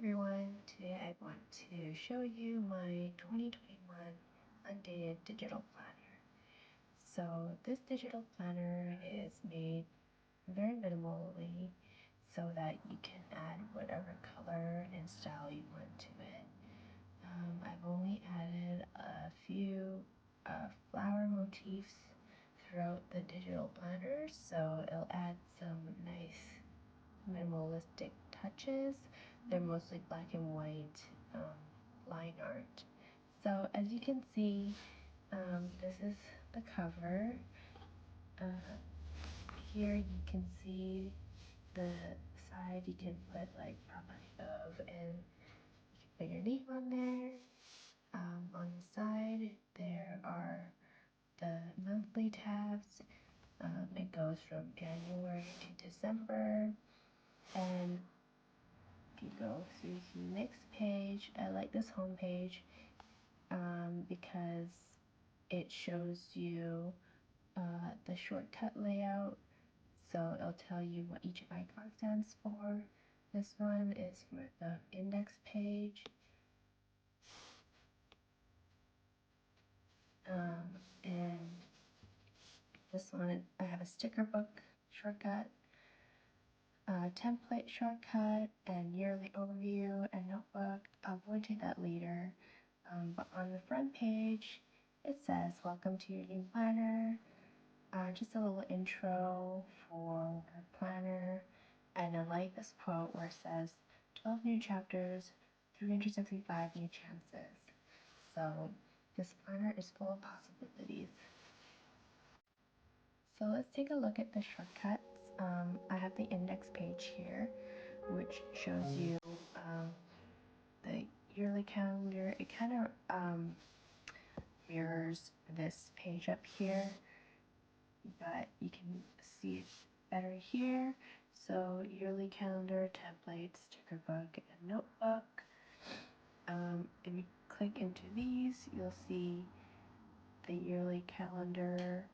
everyone, today I want to show you my 2021 undated digital planner. So this digital planner is made very minimally so that you can add whatever color and style you want to it. I've only added a few flower motifs throughout the digital planner, so it'll add some nice minimalistic touches. They're mostly black and white line art. So as you can see, this is the cover. Here you can see the side. You can put like probably of and put your name on there. On the side there are the monthly tabs. It goes from January to December. And if you go through the next page, I like this home page because it shows you the shortcut layout. So it'll tell you what each icon stands for. This one is for the index page. And this one, I have a sticker book shortcut, template shortcut, and yearly overview and notebook. I'll go into that later. But on the front page, it says, "Welcome to your new planner." Just a little intro for our planner. And I like this quote where it says, 12 new chapters, 365 new chances. So this planner is full of possibilities. So let's take a look at the shortcuts. I have the index page here, which shows you the yearly calendar. It kind of mirrors this page up here, but you can see it better here. So yearly calendar, template, sticker book, and notebook. If you click into these, you'll see the yearly calendar,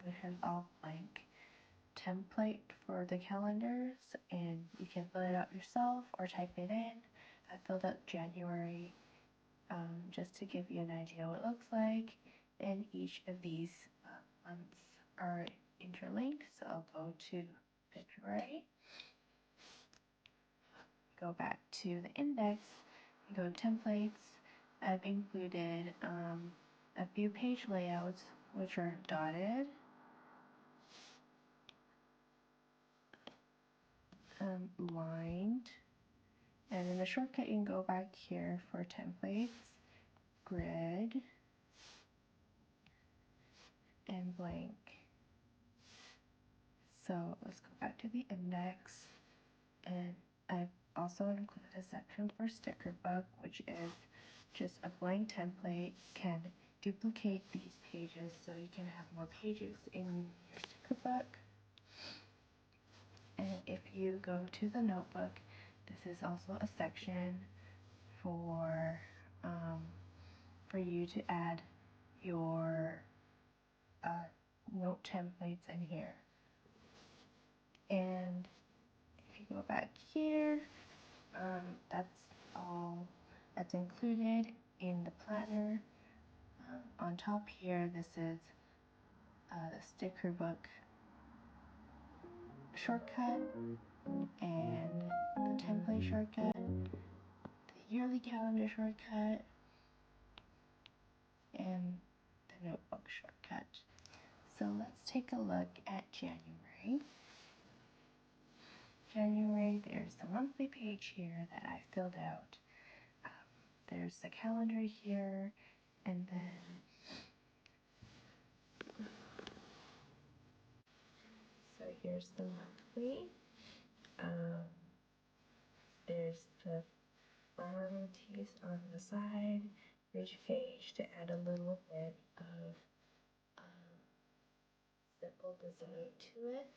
which has all blank template for the calendars, and you can fill it out yourself or type it in. I filled out January just to give you an idea what it looks like, and each of these months are interlinked. So I'll go to February, go back to the index, go to templates. I've included a few page layouts which are dotted, lined, and in the shortcut you can go back here for templates, grid, and blank. So let's go back to the index, and I've also included a section for sticker book, which is just a blank template. You can duplicate these pages so you can have more pages in your sticker book. And if you go to the notebook, this is also a section for you to add your note templates in here. And if you go back here, that's all that's included in the planner. On top here, this is the sticker book shortcut and the template shortcut, the yearly calendar shortcut, and the notebook shortcut. So let's take a look at January. There's the monthly page here that I filled out. There's the calendar here, and then so here's the monthly. There's the flower motifs on the side for each page to add a little bit of simple design to it.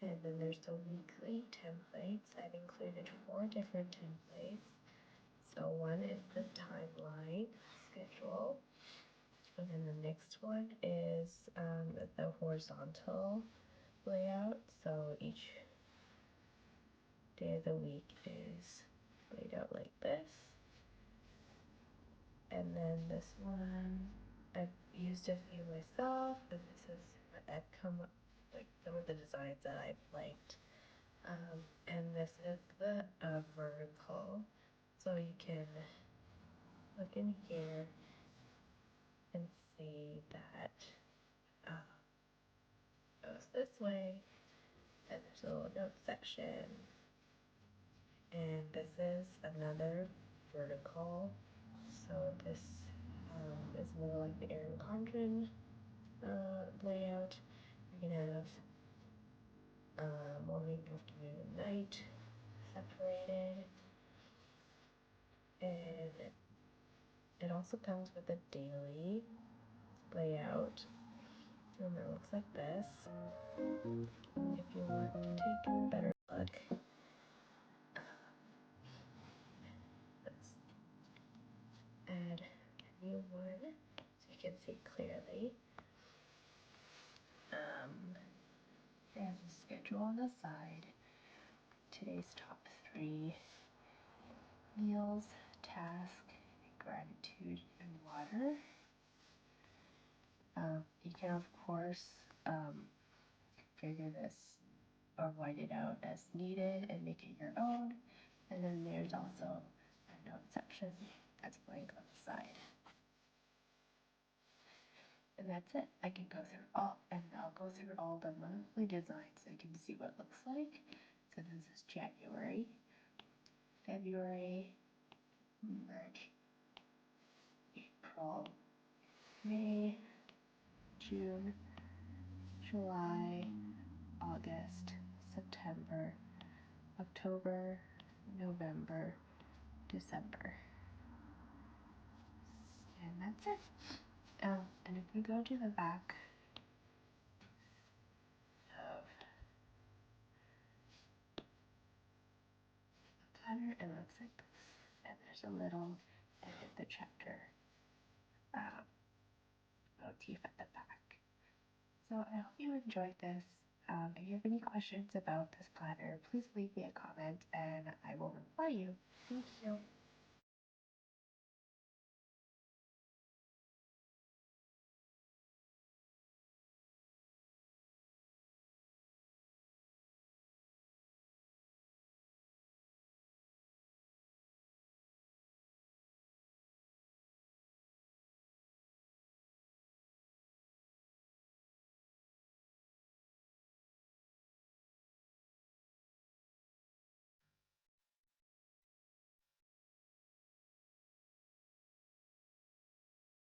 And then there's the weekly templates. I've included 4 different templates. So one is the timeline schedule, and then the next one is the horizontal layout. So each day of the week is laid out like this. And then this one, I've used a few myself, and this is what I've come up, like some of the designs that I've liked. And this is the vertical, so you can look in here and see that goes this way, and there's a little note section, and this is another vertical, so this is more like the Erin Condren layout. You can have morning, afternoon, and night separated, and it also comes with a daily layout, and it looks like this. If you want to take a better look, let's add a new one so you can see clearly. There's a schedule on the side. Today's top 3 meals, task, gratitude, and water. You can of course figure this or write it out as needed and make it your own. And then there's also a note section that's blank on the side. And that's it. I can go through I'll go through all the monthly designs so you can see what it looks like. So this is January, February, March, April, May, June, July, August, September, October, November, December. And that's it. And if we go to the back of the planner, it looks like this. And there's a little end of the chapter motif at the back. So I hope you enjoyed this. If you have any questions about this planner, please leave me a comment and I will reply you. Thank you.